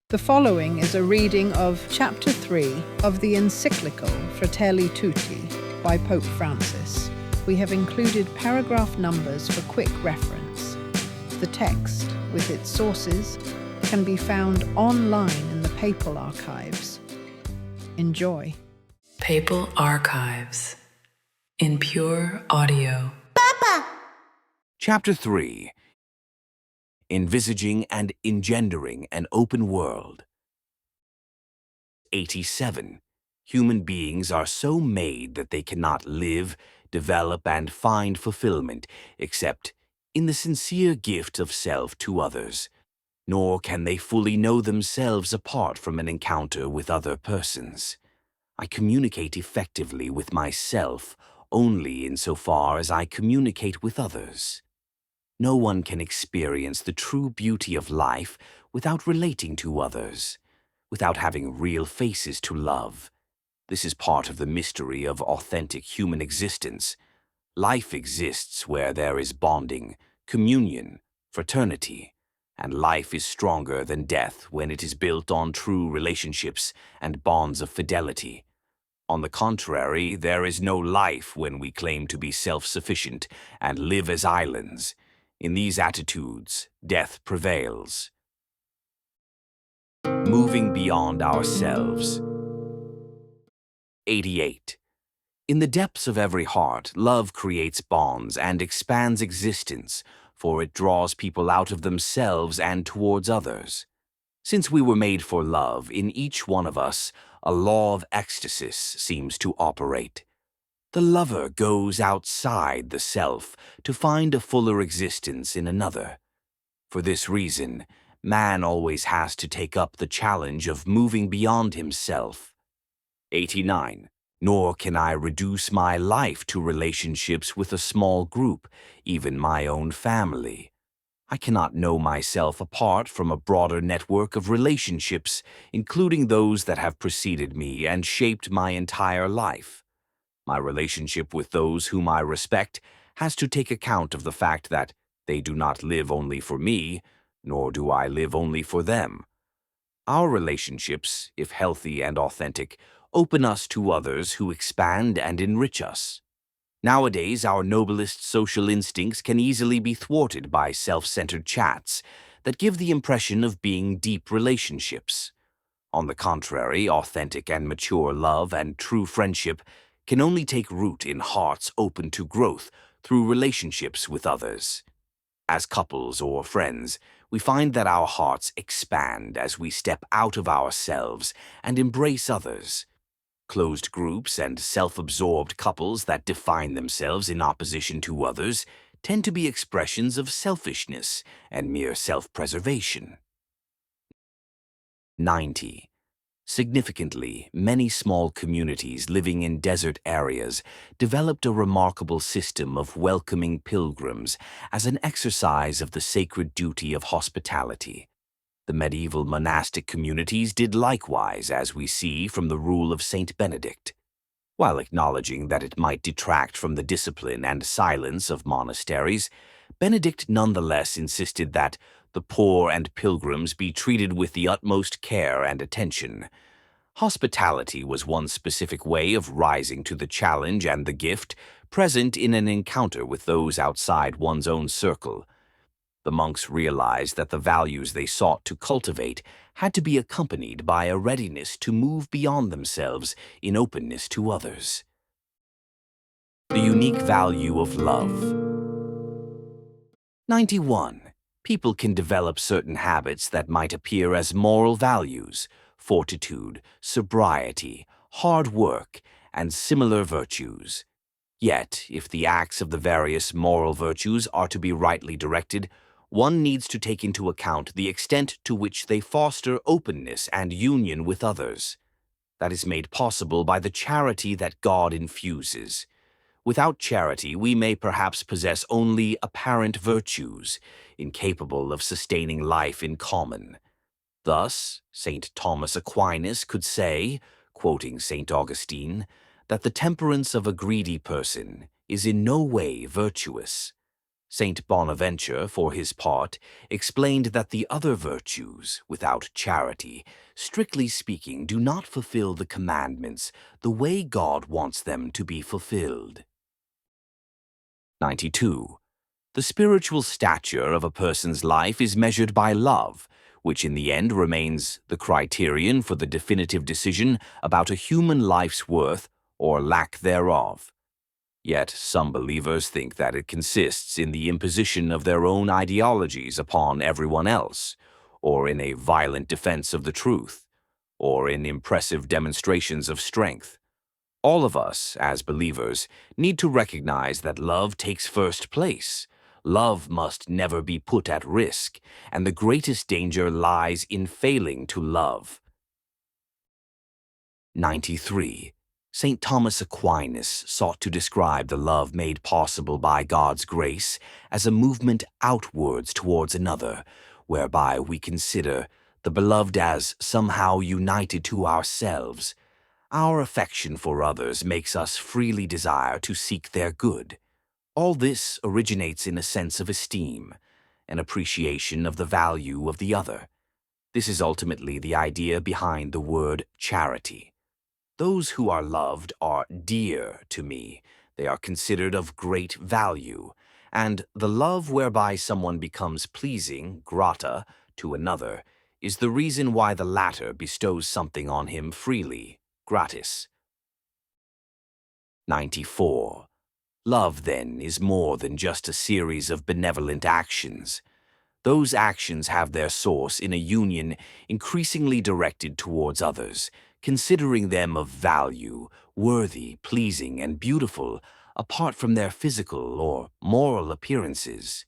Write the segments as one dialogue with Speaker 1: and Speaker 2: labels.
Speaker 1: The following is a reading of Chapter 3 of the Encyclical Fratelli Tutti by Pope Francis. We have included paragraph numbers for quick reference. The text, with its sources, can be found online in the Papal Archives. Enjoy.
Speaker 2: Papal Archives in pure audio.
Speaker 3: Chapter 3. Envisaging and Engendering an Open World. 87. Human beings are so made that they cannot live, develop, and find fulfillment except in the sincere gift of self to others, nor can they fully know themselves apart from an encounter with other persons. I communicate effectively with myself only insofar as I communicate with others. No one can experience the true beauty of life without relating to others, without having real faces to love. This is part of the mystery of authentic human existence. Life exists where there is bonding, communion, fraternity, and life is stronger than death when it is built on true relationships and bonds of fidelity. On the contrary, there is no life when we claim to be self-sufficient and live as islands. In these attitudes, death prevails. Moving beyond ourselves. 88. In the depths of every heart, love creates bonds and expands existence, for it draws people out of themselves and towards others. Since we were made for love, in each one of us, a law of ecstasis seems to operate. The lover goes outside the self to find a fuller existence in another. For this reason, man always has to take up the challenge of moving beyond himself. 89. Nor can I reduce my life to relationships with a small group, even my own family. I cannot know myself apart from a broader network of relationships, including those that have preceded me and shaped my entire life. My relationship with those whom I respect has to take account of the fact that they do not live only for me, nor do I live only for them. Our relationships, if healthy and authentic, open us to others who expand and enrich us. Nowadays, our noblest social instincts can easily be thwarted by self-centered chats that give the impression of being deep relationships. On the contrary, authentic and mature love and true friendship can only take root in hearts open to growth through relationships with others. As couples or friends, we find that our hearts expand as we step out of ourselves and embrace others. Closed groups and self-absorbed couples that define themselves in opposition to others tend to be expressions of selfishness and mere self-preservation. 90. Significantly, many small communities living in desert areas developed a remarkable system of welcoming pilgrims as an exercise of the sacred duty of hospitality. The medieval monastic communities did likewise, as we see from the rule of Saint Benedict. While acknowledging that it might detract from the discipline and silence of monasteries, Benedict nonetheless insisted that the poor and pilgrims be treated with the utmost care and attention. Hospitality was one specific way of rising to the challenge and the gift present in an encounter with those outside one's own circle. The monks realized that the values they sought to cultivate had to be accompanied by a readiness to move beyond themselves in openness to others. The unique value of love. 91. People can develop certain habits that might appear as moral values: fortitude, sobriety, hard work, and similar virtues. Yet, if the acts of the various moral virtues are to be rightly directed, one needs to take into account the extent to which they foster openness and union with others. That is made possible by the charity that God infuses. Without charity, we may perhaps possess only apparent virtues, incapable of sustaining life in common. Thus, St. Thomas Aquinas could say, quoting St. Augustine, that the temperance of a greedy person is in no way virtuous. Saint Bonaventure, for his part, explained that the other virtues, without charity, strictly speaking, do not fulfill the commandments the way God wants them to be fulfilled. 92. The spiritual stature of a person's life is measured by love, which in the end remains the criterion for the definitive decision about a human life's worth or lack thereof. Yet some believers think that it consists in the imposition of their own ideologies upon everyone else, or in a violent defense of the truth, or in impressive demonstrations of strength. All of us, as believers, need to recognize that love takes first place. Love must never be put at risk, and the greatest danger lies in failing to love. 93. St. Thomas Aquinas sought to describe the love made possible by God's grace as a movement outwards towards another, whereby we consider the beloved as somehow united to ourselves. Our affection for others makes us freely desire to seek their good. All this originates in a sense of esteem, an appreciation of the value of the other. This is ultimately the idea behind the word charity. Those who are loved are dear to me. They are considered of great value, and the love whereby someone becomes pleasing, grata, to another is the reason why the latter bestows something on him freely, gratis. 94. Love, then, is more than just a series of benevolent actions. Those actions have their source in a union increasingly directed towards others, considering them of value, worthy, pleasing, and beautiful, apart from their physical or moral appearances.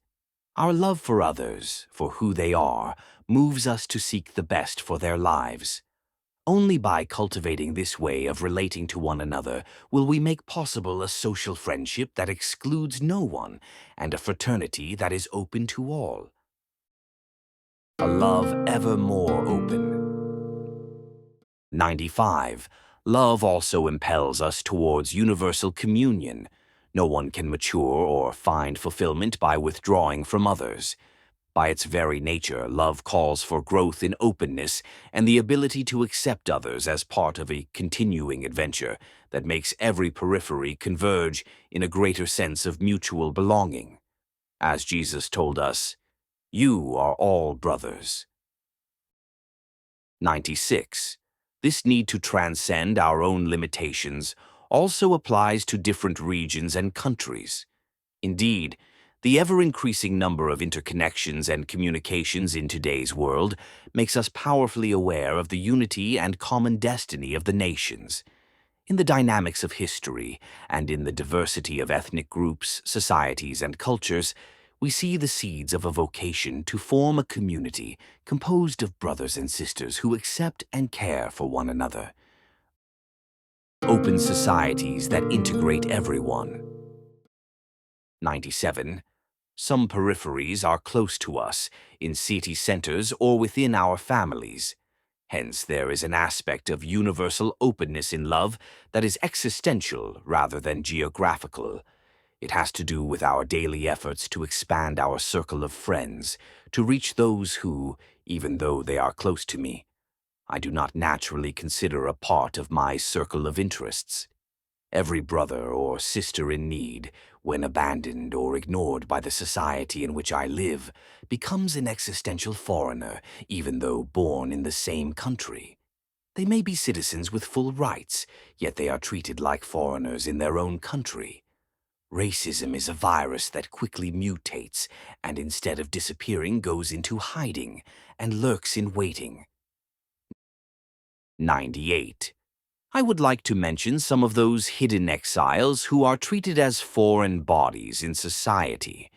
Speaker 3: Our love for others, for who they are, moves us to seek the best for their lives. Only by cultivating this way of relating to one another will we make possible a social friendship that excludes no one and a fraternity that is open to all. A love ever more open. 95. Love also impels us towards universal communion. No one can mature or find fulfillment by withdrawing from others. By its very nature, love calls for growth in openness and the ability to accept others as part of a continuing adventure that makes every periphery converge in a greater sense of mutual belonging. As Jesus told us, "You are all brothers." 96. This need to transcend our own limitations also applies to different regions and countries. Indeed, the ever-increasing number of interconnections and communications in today's world makes us powerfully aware of the unity and common destiny of the nations. In the dynamics of history and in the diversity of ethnic groups, societies, and cultures, we see the seeds of a vocation to form a community composed of brothers and sisters who accept and care for one another. Open societies that integrate everyone. 97. Some peripheries are close to us, in city centers or within our families. Hence, there is an aspect of universal openness in love that is existential rather than geographical. It has to do with our daily efforts to expand our circle of friends, to reach those who, even though they are close to me, I do not naturally consider a part of my circle of interests. Every brother or sister in need, when abandoned or ignored by the society in which I live, becomes an existential foreigner, even though born in the same country. They may be citizens with full rights, yet they are treated like foreigners in their own country. Racism is a virus that quickly mutates and instead of disappearing goes into hiding and lurks in waiting. 98. I would like to mention some of those hidden exiles who are treated as foreign bodies in society.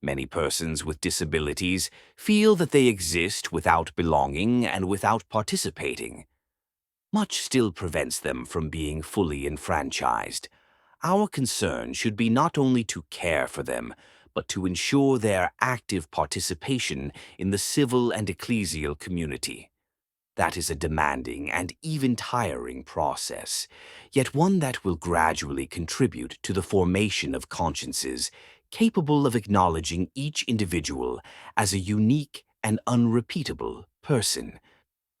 Speaker 3: Many persons with disabilities feel that they exist without belonging and without participating. Much still prevents them from being fully enfranchised. Our concern should be not only to care for them, but to ensure their active participation in the civil and ecclesial community. That is a demanding and even tiring process, yet one that will gradually contribute to the formation of consciences capable of acknowledging each individual as a unique and unrepeatable person.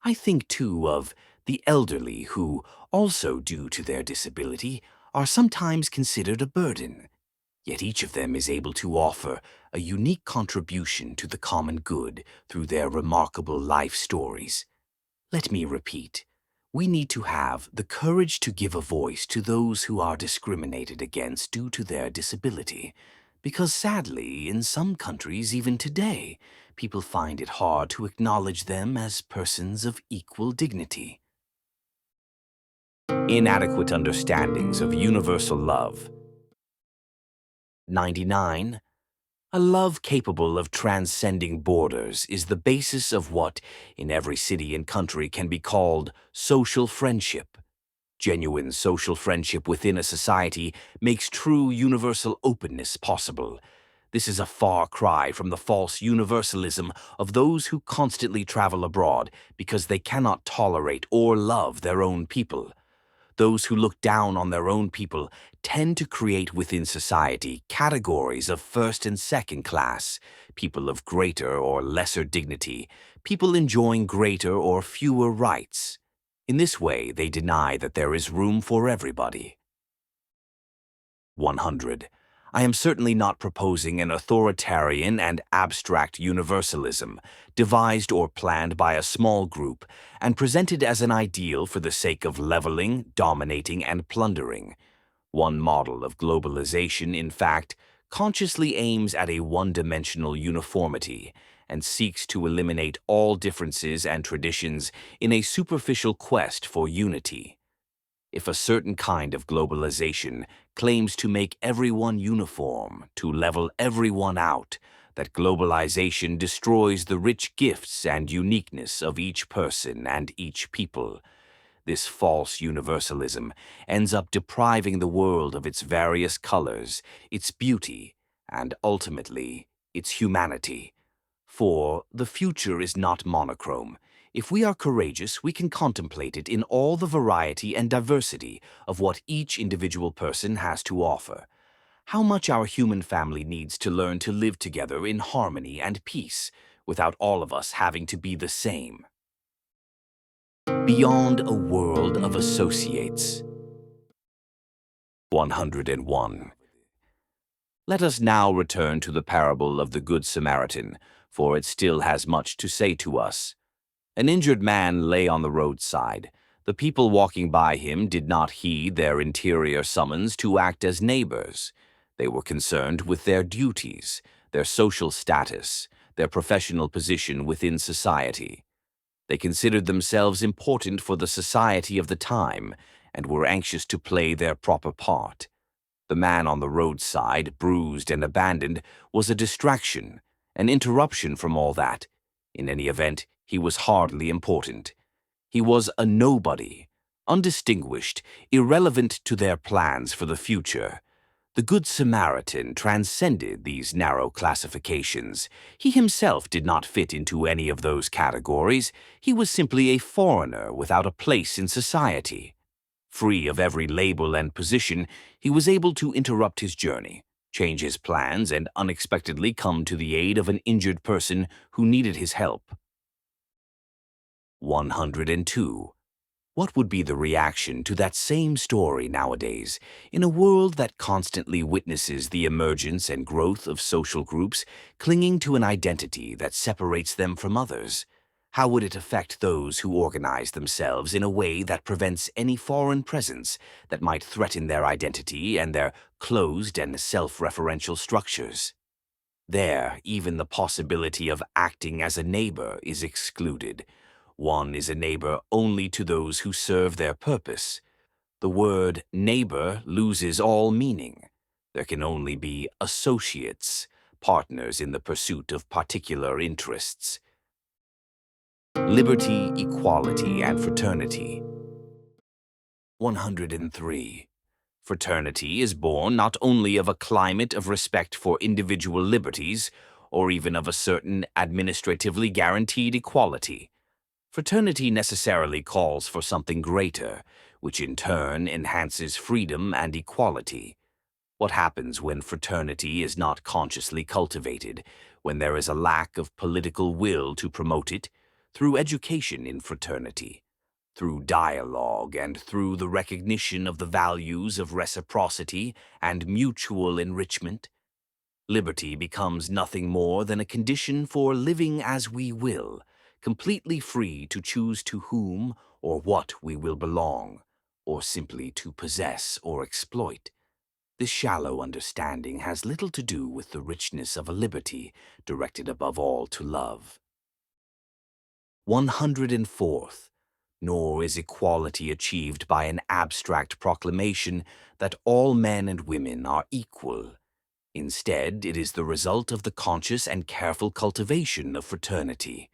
Speaker 3: I think, too, of the elderly who, also due to their disability, are sometimes considered a burden. Yet each of them is able to offer a unique contribution to the common good through their remarkable life stories. Let me repeat, we need to have the courage to give a voice to those who are discriminated against due to their disability, because sadly, in some countries, even today, people find it hard to acknowledge them as persons of equal dignity. Inadequate understandings of universal love. 99. A love capable of transcending borders is the basis of what, in every city and country, can be called social friendship. Genuine social friendship within a society makes true universal openness possible. This is a far cry from the false universalism of those who constantly travel abroad because they cannot tolerate or love their own people. Those who look down on their own people tend to create within society categories of first and second class, people of greater or lesser dignity, people enjoying greater or fewer rights. In this way, they deny that there is room for everybody. 100. I am certainly not proposing an authoritarian and abstract universalism, devised or planned by a small group and presented as an ideal for the sake of leveling, dominating, and plundering. One model of globalization, in fact, consciously aims at a one-dimensional uniformity and seeks to eliminate all differences and traditions in a superficial quest for unity. If a certain kind of globalization claims to make everyone uniform, to level everyone out, that globalization destroys the rich gifts and uniqueness of each person and each people. This false universalism ends up depriving the world of its various colors, its beauty, and ultimately, its humanity. For the future is not monochrome. If we are courageous, we can contemplate it in all the variety and diversity of what each individual person has to offer. How much our human family needs to learn to live together in harmony and peace, without all of us having to be the same. Beyond a world of associates. 101. Let us now return to the parable of the Good Samaritan, for it still has much to say to us. An injured man lay on the roadside. The people walking by him did not heed their interior summons to act as neighbors. They were concerned with their duties, their social status, their professional position within society. They considered themselves important for the society of the time and were anxious to play their proper part. The man on the roadside, bruised and abandoned, was a distraction, an interruption from all that. In any event, he was hardly important. He was a nobody, undistinguished, irrelevant to their plans for the future. The Good Samaritan transcended these narrow classifications. He himself did not fit into any of those categories. He was simply a foreigner without a place in society. Free of every label and position, he was able to interrupt his journey, change his plans, and unexpectedly come to the aid of an injured person who needed his help. 102. What would be the reaction to that same story nowadays, in a world that constantly witnesses the emergence and growth of social groups clinging to an identity that separates them from others? How would it affect those who organize themselves in a way that prevents any foreign presence that might threaten their identity and their closed and self-referential structures? There, even the possibility of acting as a neighbor is excluded. One is a neighbor only to those who serve their purpose. The word neighbor loses all meaning. There can only be associates, partners in the pursuit of particular interests. Liberty, equality, and fraternity. 103. Fraternity is born not only of a climate of respect for individual liberties, or even of a certain administratively guaranteed equality. Fraternity necessarily calls for something greater, which in turn enhances freedom and equality. What happens when fraternity is not consciously cultivated, when there is a lack of political will to promote it? Through education in fraternity, through dialogue, and through the recognition of the values of reciprocity and mutual enrichment, liberty becomes nothing more than a condition for living as we will, completely free to choose to whom or what we will belong, or simply to possess or exploit. This shallow understanding has little to do with the richness of a liberty directed above all to love. 104th. Nor is equality achieved by an abstract proclamation that all men and women are equal. Instead, it is the result of the conscious and careful cultivation of fraternity.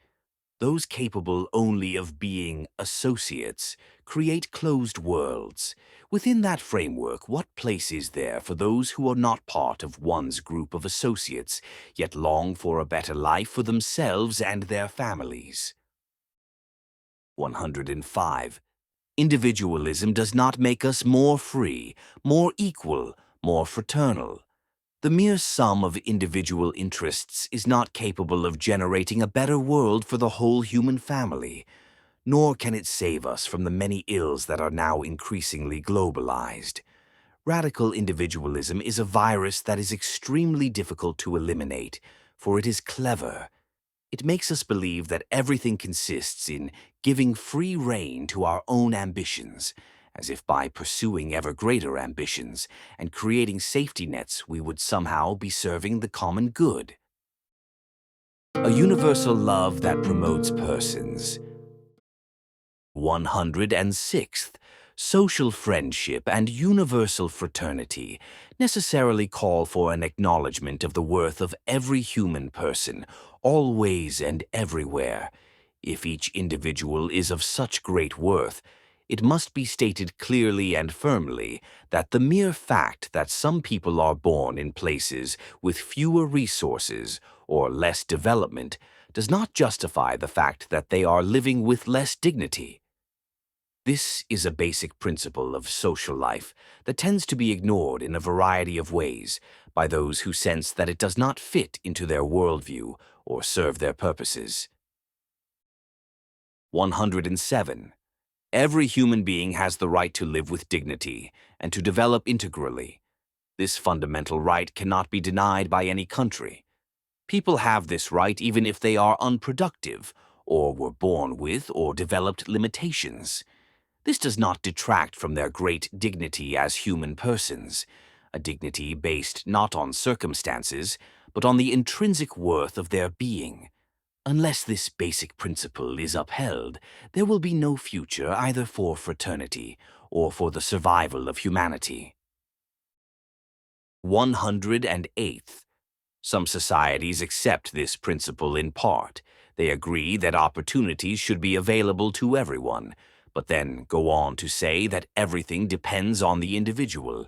Speaker 3: Those capable only of being associates create closed worlds. Within that framework, what place is there for those who are not part of one's group of associates, yet long for a better life for themselves and their families? 105. Individualism does not make us more free, more equal, more fraternal. The mere sum of individual interests is not capable of generating a better world for the whole human family, nor can it save us from the many ills that are now increasingly globalized. Radical individualism is a virus that is extremely difficult to eliminate, for it is clever. It makes us believe that everything consists in giving free rein to our own ambitions, as if by pursuing ever greater ambitions and creating safety nets we would somehow be serving the common good. A universal love that promotes persons. 106th. Social friendship and universal fraternity necessarily call for an acknowledgement of the worth of every human person, always and everywhere. If each individual is of such great worth, it must be stated clearly and firmly that the mere fact that some people are born in places with fewer resources or less development does not justify the fact that they are living with less dignity. This is a basic principle of social life that tends to be ignored in a variety of ways by those who sense that it does not fit into their worldview or serve their purposes. 107. Every human being has the right to live with dignity and to develop integrally. This fundamental right cannot be denied by any country. People have this right even if they are unproductive or were born with or developed limitations. This does not detract from their great dignity as human persons, a dignity based not on circumstances, but on the intrinsic worth of their being. Unless this basic principle is upheld, there will be no future either for fraternity or for the survival of humanity. 108th. Some societies accept this principle in part. They agree that opportunities should be available to everyone, but then go on to say that everything depends on the individual.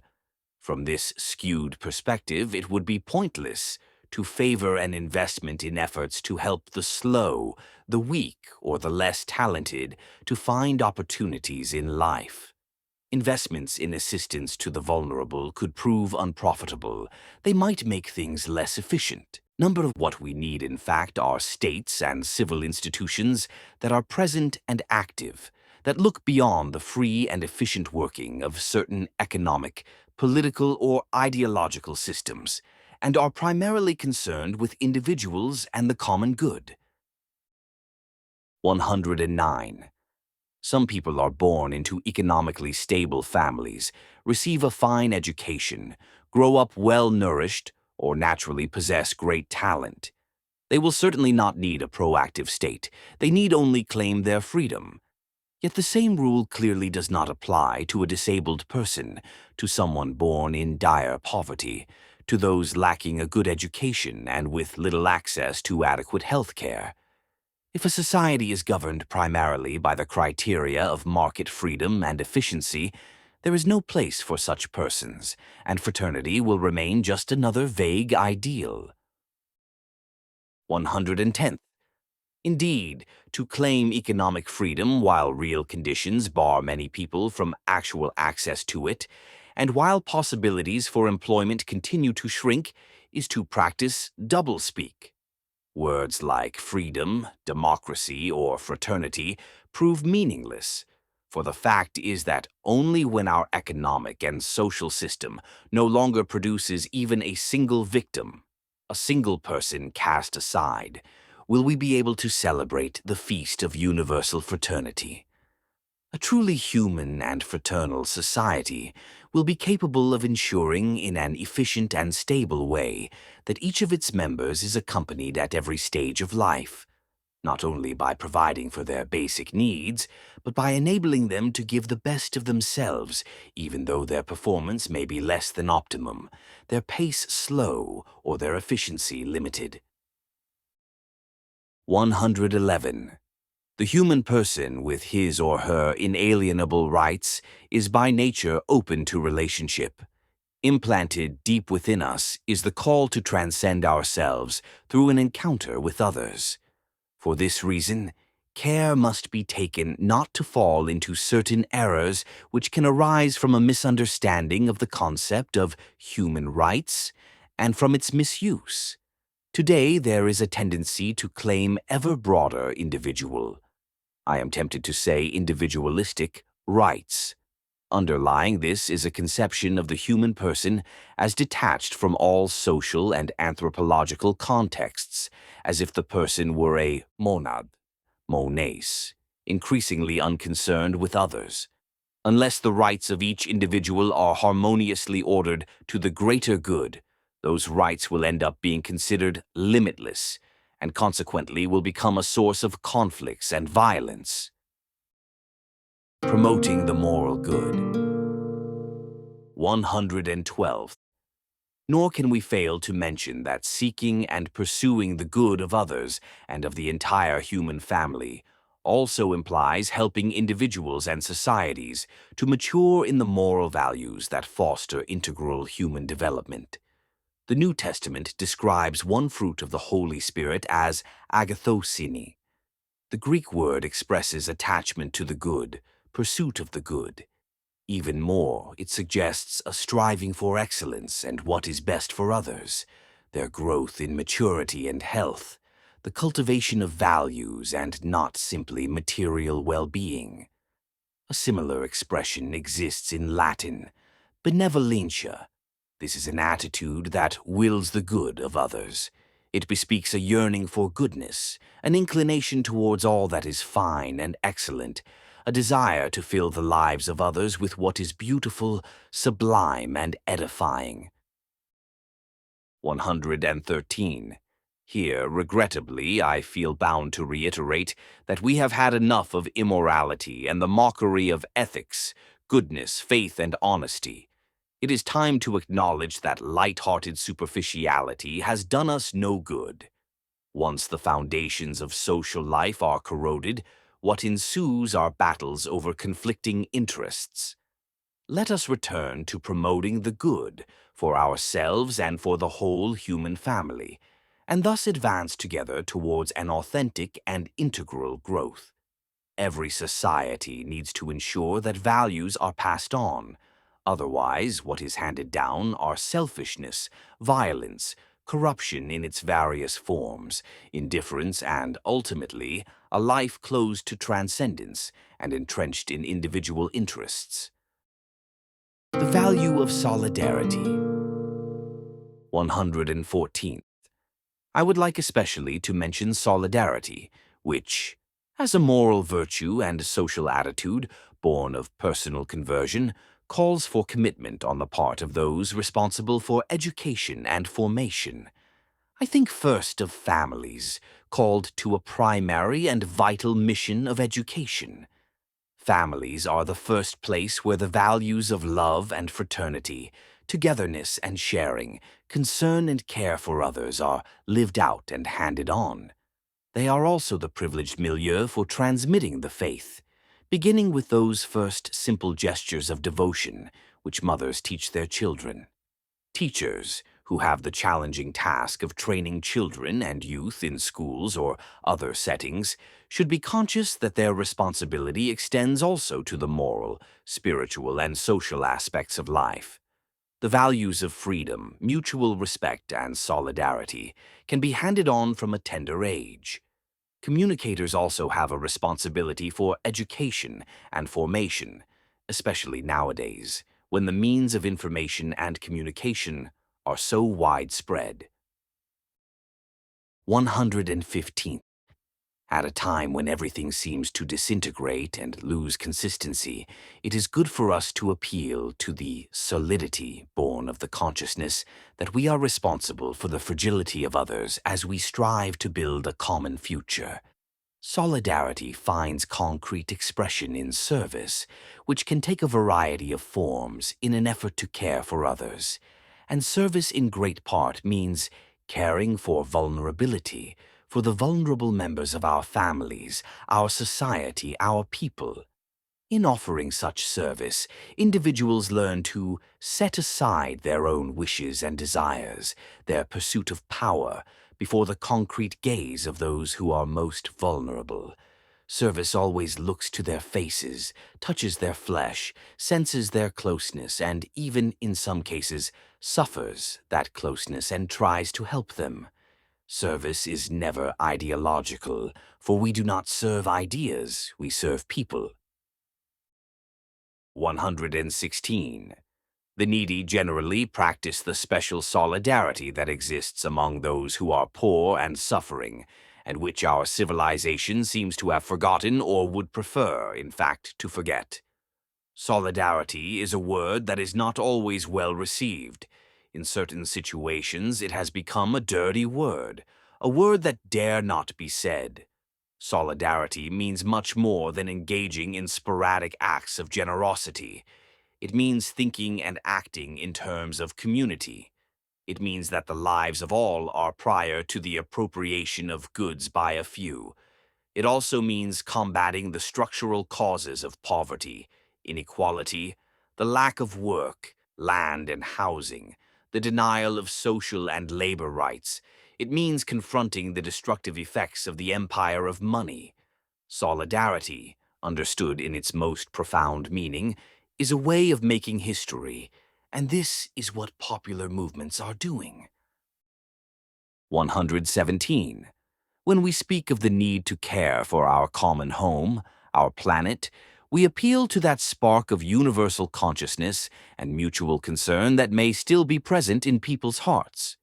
Speaker 3: From this skewed perspective, it would be pointless to favor an investment in efforts to help the slow, the weak, or the less talented to find opportunities in life. Investments in assistance to the vulnerable could prove unprofitable. They might make things less efficient. Number of what we need, in fact, are states and civil institutions that are present and active, that look beyond the free and efficient working of certain economic, political, or ideological systems, and are primarily concerned with individuals and the common good. 109. Some people are born into economically stable families, receive a fine education, grow up well-nourished, or naturally possess great talent. They will certainly not need a proactive state. They need only claim their freedom. Yet the same rule clearly does not apply to a disabled person, to someone born in dire poverty, to those lacking a good education and with little access to adequate health care. If a society is governed primarily by the criteria of market freedom and efficiency, there is no place for such persons, and fraternity will remain just another vague ideal. 110th. Indeed, to claim economic freedom while real conditions bar many people from actual access to it, and while possibilities for employment continue to shrink, is to practice doublespeak. Words like freedom, democracy, or fraternity prove meaningless, for the fact is that only when our economic and social system no longer produces even a single victim, a single person cast aside, will we be able to celebrate the feast of universal fraternity. A truly human and fraternal society will be capable of ensuring in an efficient and stable way that each of its members is accompanied at every stage of life, not only by providing for their basic needs, but by enabling them to give the best of themselves, even though their performance may be less than optimum, their pace slow, or their efficiency limited. 111. The human person, with his or her inalienable rights, is by nature open to relationship. Implanted deep within us is the call to transcend ourselves through an encounter with others. For this reason, care must be taken not to fall into certain errors which can arise from a misunderstanding of the concept of human rights and from its misuse. Today, there is a tendency to claim ever broader individual, I am tempted to say individualistic, rights. Underlying this is a conception of the human person as detached from all social and anthropological contexts, as if the person were a monad, mones, increasingly unconcerned with others. Unless the rights of each individual are harmoniously ordered to the greater good, those rights will end up being considered limitless, and consequently will become a source of conflicts and violence. Promoting the moral good. 112. Nor can we fail to mention that seeking and pursuing the good of others and of the entire human family also implies helping individuals and societies to mature in the moral values that foster integral human development. The New Testament describes one fruit of the Holy Spirit as agathosini. The Greek word expresses attachment to the good, pursuit of the good. Even more, it suggests a striving for excellence and what is best for others, their growth in maturity and health, the cultivation of values and not simply material well-being. A similar expression exists in Latin, benevolentia. This is an attitude that wills the good of others. It bespeaks a yearning for goodness, an inclination towards all that is fine and excellent, a desire to fill the lives of others with what is beautiful, sublime, and edifying. 113. Here, regrettably, I feel bound to reiterate that we have had enough of immorality and the mockery of ethics, goodness, faith, and honesty. It is time to acknowledge that light-hearted superficiality has done us no good. Once the foundations of social life are corroded, what ensues are battles over conflicting interests. Let us return to promoting the good for ourselves and for the whole human family, and thus advance together towards an authentic and integral growth. Every society needs to ensure that values are passed on. Otherwise, what is handed down are selfishness, violence, corruption in its various forms, indifference, and, ultimately, a life closed to transcendence and entrenched in individual interests. The value of solidarity. 114. I would like especially to mention solidarity, which, as a moral virtue and social attitude born of personal conversion, calls for commitment on the part of those responsible for education and formation. I think first of families, called to a primary and vital mission of education. Families are the first place where the values of love and fraternity, togetherness and sharing, concern and care for others are lived out and handed on. They are also the privileged milieu for transmitting the faith, beginning with those first simple gestures of devotion which mothers teach their children. Teachers, who have the challenging task of training children and youth in schools or other settings, should be conscious that their responsibility extends also to the moral, spiritual, and social aspects of life. The values of freedom, mutual respect, and solidarity can be handed on from a tender age. Communicators also have a responsibility for education and formation, especially nowadays, when the means of information and communication are so widespread. 115. At a time when everything seems to disintegrate and lose consistency, it is good for us to appeal to the solidity born of the consciousness that we are responsible for the fragility of others as we strive to build a common future. Solidarity finds concrete expression in service, which can take a variety of forms in an effort to care for others. And service in great part means caring for vulnerability, for the vulnerable members of our families, our society, our people. In offering such service, individuals learn to set aside their own wishes and desires, their pursuit of power, before the concrete gaze of those who are most vulnerable. Service always looks to their faces, touches their flesh, senses their closeness, and even, in some cases, suffers that closeness and tries to help them. Service is never ideological, for we do not serve ideas, we serve people. 116. The needy generally practice the special solidarity that exists among those who are poor and suffering, and which our civilization seems to have forgotten or would prefer, in fact, to forget. Solidarity is a word that is not always well received. In certain situations, it has become a dirty word, a word that dare not be said. Solidarity means much more than engaging in sporadic acts of generosity. It means thinking and acting in terms of community. It means that the lives of all are prior to the appropriation of goods by a few. It also means combating the structural causes of poverty, inequality, the lack of work, land and housing, the denial of social and labor rights. It means confronting the destructive effects of the empire of money. Solidarity, understood in its most profound meaning, is a way of making history, and this is what popular movements are doing. 117. When we speak of the need to care for our common home, our planet, we appeal to that spark of universal consciousness and mutual concern that may still be present in people's hearts.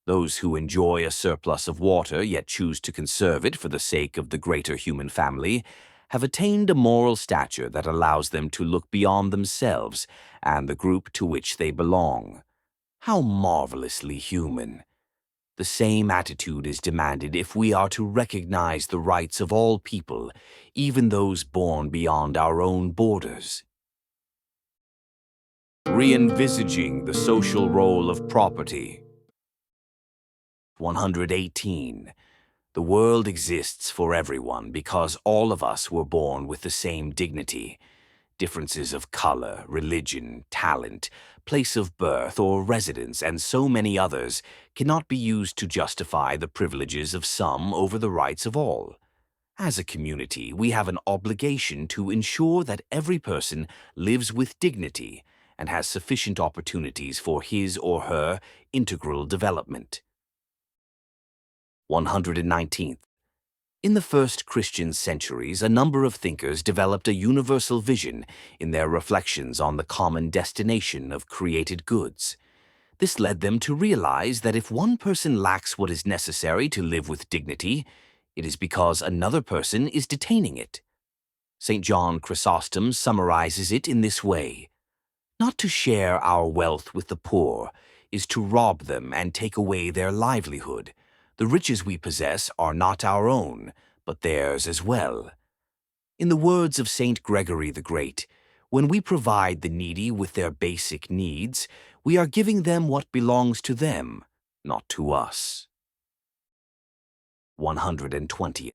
Speaker 3: Those who enjoy a surplus of water yet choose to conserve it for the sake of the greater human family have attained a moral stature that allows them to look beyond themselves and the group to which they belong. How marvelously human! The same attitude is demanded if we are to recognize the rights of all people, even those born beyond our own borders. Re-envisaging the social role of property. 118. The world exists for everyone because all of us were born with the same dignity. Differences of color, religion, talent, place of birth or residence, and so many others cannot be used to justify the privileges of some over the rights of all. As a community, we have an obligation to ensure that every person lives with dignity and has sufficient opportunities for his or her integral development. 119th. In the first Christian centuries, a number of thinkers developed a universal vision in their reflections on the common destination of created goods. This led them to realize that if one person lacks what is necessary to live with dignity, it is because another person is detaining it. St. John Chrysostom summarizes it in this way: "Not to share our wealth with the poor is to rob them and take away their livelihood. The riches we possess are not our own, but theirs as well." In the words of St. Gregory the Great, when we provide the needy with their basic needs, we are giving them what belongs to them, not to us. 120.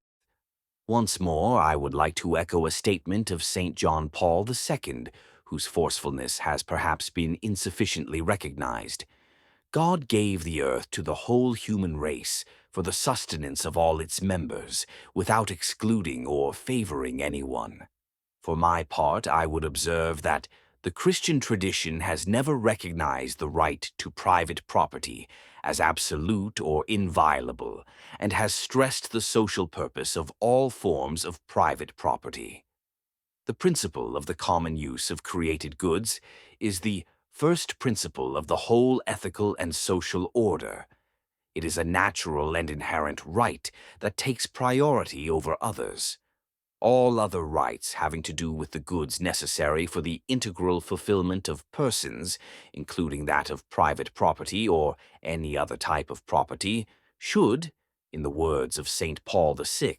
Speaker 3: Once more, I would like to echo a statement of St. John Paul II, whose forcefulness has perhaps been insufficiently recognized. God gave the earth to the whole human race for the sustenance of all its members, without excluding or favoring anyone. For my part, I would observe that the Christian tradition has never recognized the right to private property as absolute or inviolable, and has stressed the social purpose of all forms of private property. The principle of the common use of created goods is the first principle of the whole ethical and social order. It is a natural and inherent right that takes priority over others. All other rights having to do with the goods necessary for the integral fulfillment of persons, including that of private property or any other type of property, should, in the words of St. Paul VI,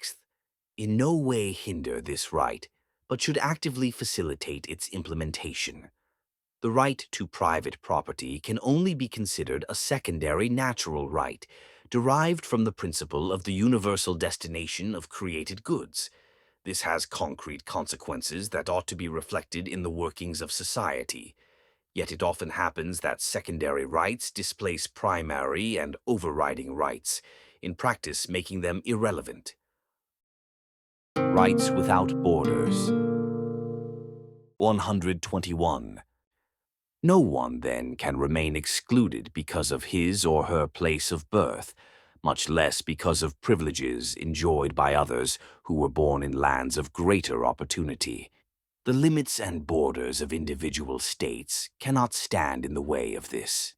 Speaker 3: in no way hinder this right, but should actively facilitate its implementation. The right to private property can only be considered a secondary natural right, derived from the principle of the universal destination of created goods. This has concrete consequences that ought to be reflected in the workings of society. Yet it often happens that secondary rights displace primary and overriding rights, in practice making them irrelevant. Rights without borders. 121. No one, then, can remain excluded because of his or her place of birth, much less because of privileges enjoyed by others who were born in lands of greater opportunity. The limits and borders of individual states cannot stand in the way of this.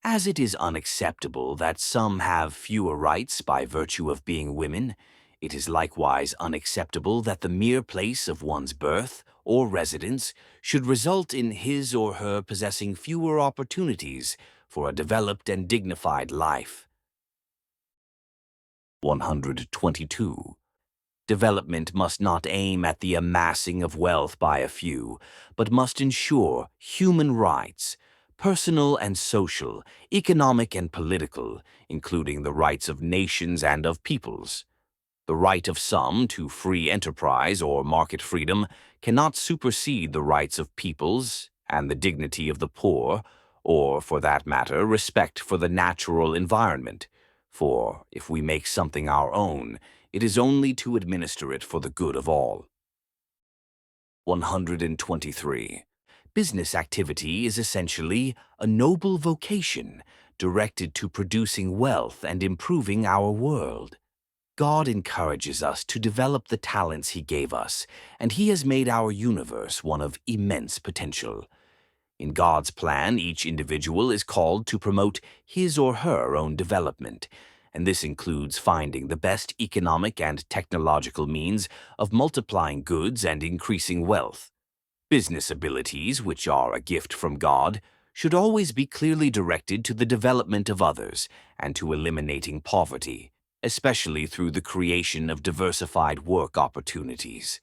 Speaker 3: As it is unacceptable that some have fewer rights by virtue of being women, it is likewise unacceptable that the mere place of one's birth or residence should result in his or her possessing fewer opportunities for a developed and dignified life. 122. Development must not aim at the amassing of wealth by a few, but must ensure human rights, personal and social, economic and political, including the rights of nations and of peoples. The right of some to free enterprise or market freedom cannot supersede the rights of peoples and the dignity of the poor, or, for that matter, respect for the natural environment. For, if we make something our own, it is only to administer it for the good of all. 123. Business activity is essentially a noble vocation directed to producing wealth and improving our world. God encourages us to develop the talents He gave us, and He has made our universe one of immense potential. In God's plan, each individual is called to promote his or her own development, and this includes finding the best economic and technological means of multiplying goods and increasing wealth. Business abilities, which are a gift from God, should always be clearly directed to the development of others and to eliminating poverty, especially through the creation of diversified work opportunities.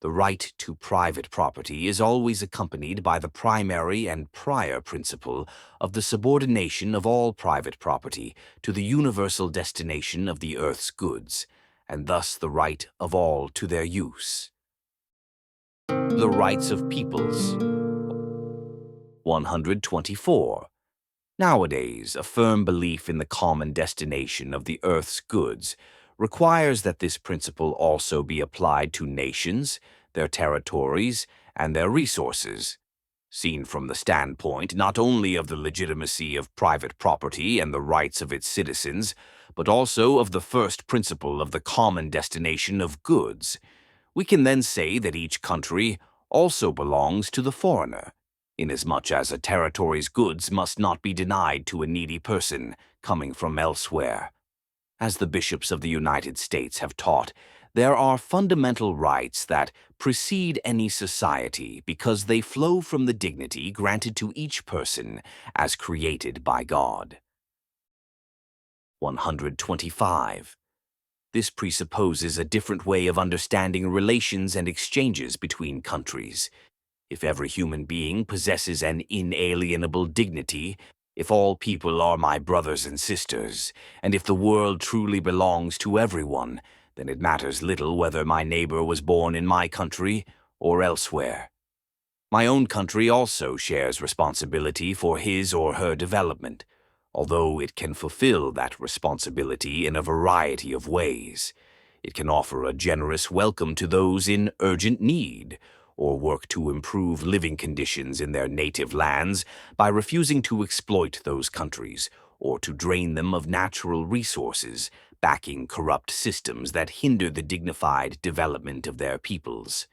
Speaker 3: The right to private property is always accompanied by the primary and prior principle of the subordination of all private property to the universal destination of the earth's goods, and thus the right of all to their use. The rights of peoples. 124. Nowadays, a firm belief in the common destination of the earth's goods requires that this principle also be applied to nations, their territories, and their resources. Seen from the standpoint not only of the legitimacy of private property and the rights of its citizens, but also of the first principle of the common destination of goods, we can then say that each country also belongs to the foreigner, inasmuch as a territory's goods must not be denied to a needy person coming from elsewhere. As the bishops of the United States have taught, there are fundamental rights that precede any society because they flow from the dignity granted to each person as created by God. 125. This presupposes a different way of understanding relations and exchanges between countries. If every human being possesses an inalienable dignity, if all people are my brothers and sisters, and if the world truly belongs to everyone, then it matters little whether my neighbor was born in my country or elsewhere. My own country also shares responsibility for his or her development. although it can fulfill that responsibility in a variety of ways. It can offer a generous welcome to those in urgent need, or work to improve living conditions in their native lands by refusing to exploit those countries, or to drain them of natural resources, backing corrupt systems that hinder the dignified development of their peoples.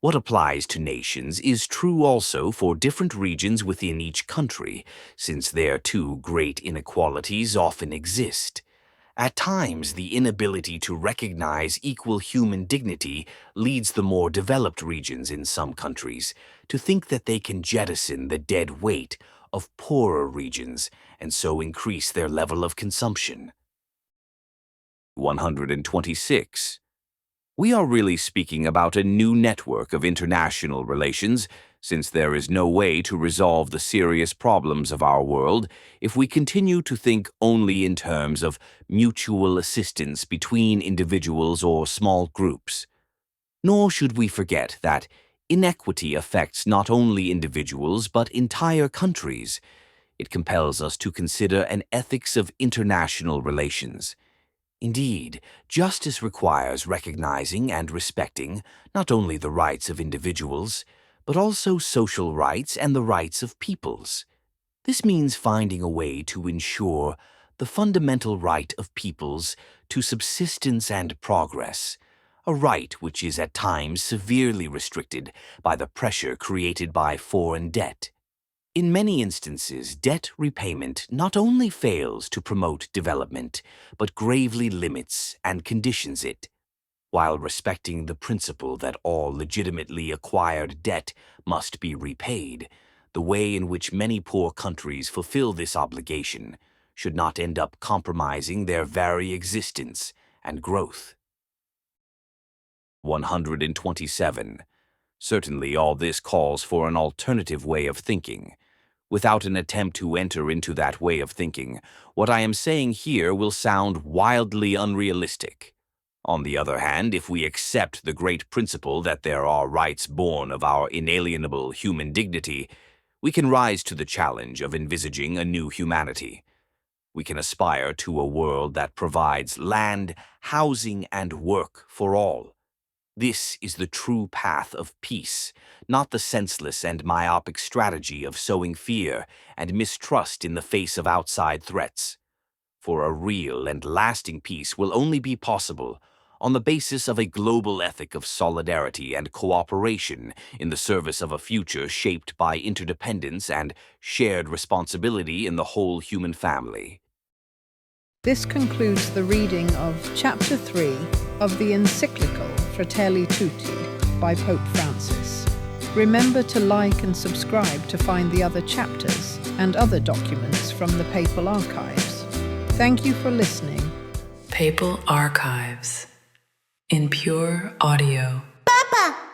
Speaker 3: What applies to nations is true also for different regions within each country, since there too great inequalities often exist. At times, the inability to recognize equal human dignity leads the more developed regions in some countries to think that they can jettison the dead weight of poorer regions and so increase their level of consumption. 126. We are really speaking about a new network of international relations, since there is no way to resolve the serious problems of our world if we continue to think only in terms of mutual assistance between individuals or small groups. Nor should we forget that inequity affects not only individuals but entire countries. It compels us to consider an ethics of international relations. Indeed, justice requires recognizing and respecting not only the rights of individuals, but also social rights and the rights of peoples. This means finding a way to ensure the fundamental right of peoples to subsistence and progress, a right which is at times severely restricted by the pressure created by foreign debt. In many instances, debt repayment not only fails to promote development, but gravely limits and conditions it. While respecting the principle that all legitimately acquired debt must be repaid, the way in which many poor countries fulfill this obligation should not end up compromising their very existence and growth. 127. Certainly all this calls for an alternative way of thinking. Without an attempt to enter into that way of thinking, what I am saying here will sound wildly unrealistic. On the other hand, if we accept the great principle that there are rights born of our inalienable human dignity, we can rise to the challenge of envisaging a new humanity. We can aspire to a world that provides land, housing, and work for all. This is the true path of peace, not the senseless and myopic strategy of sowing fear and mistrust in the face of outside threats. For a real and lasting peace will only be possible on the basis of a global ethic of solidarity and cooperation in the service of a future shaped by interdependence and shared responsibility in the whole human family.
Speaker 1: This concludes the reading of Chapter 3 of the Encyclical Fratelli Tutti by Pope Francis. Remember to like and subscribe to find the other chapters and other documents from the Papal Archives. Thank you for listening.
Speaker 2: Papal Archives in pure audio.
Speaker 4: Papa!